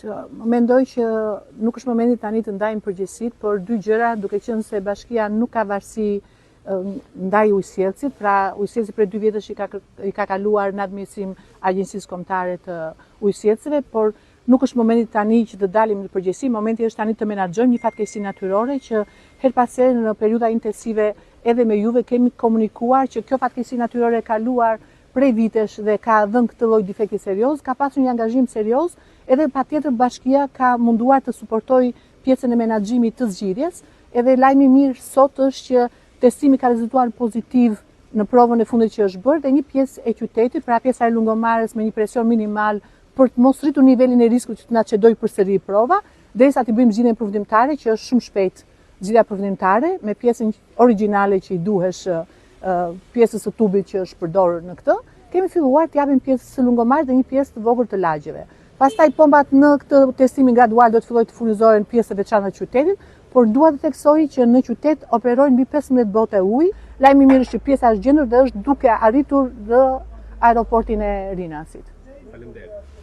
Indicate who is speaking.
Speaker 1: Mendoj që nuk është momenti tani të ndajmë përgjegjësitë, por dy gjëra, duke qenë se bashkia nuk ka varësi ndaj ujësjellësit, pra ujësjellësi për 2 vjetësh i ka kaluar në administrim Agjencisë Kombëtare të Ujësjellësve, por nuk është momenti tani që të dalim në përgjegjësi, momenti është tani të menaxhojmë një fatkeqësi natyrore që her pas here në periudha intensive edhe me juve kemi komunikuar që kjo fatkeqësi natyrore e kaluar prej vitesh dhe ka dhënë këtë lloj defekti serioz, ka pasur një angazhim serioz, edhe patjetër bashkia ka munduar të suportojë pjesën e menaxhimit të zgjidhjes, edhe lajmi i mirë sot është që testimi ka rezultuar pozitiv në provën e fundit që është bërë dhe një pjesë e qytetit, pra pjesa e Lungomarës me një presion minimal për të mos rritur nivelin e riskut që të na çdoj përsëri prova, derisa të bëjmë zgjidhjen përfundimtare që është shumë shpejt. Zgjidhja përfundimtare me pjesën origjinale që i duhesh pjesës së tubit që është përdorur në këtë, kemi filluar të japim pjesës së Lungomarës dhe një pjesë të vogël të lagjeve. Pastaj pompat në këtë testimin gradual do të fillojë të furnizohen pjesë të veçanta të qytetit, por dua të theksoj që në qytet operojnë mbi 15 bote ujë. Lajmi i mirë është që pjesa është gjendur dhe është duke arritur në aeroportin e Rinasit.
Speaker 2: Faleminderit.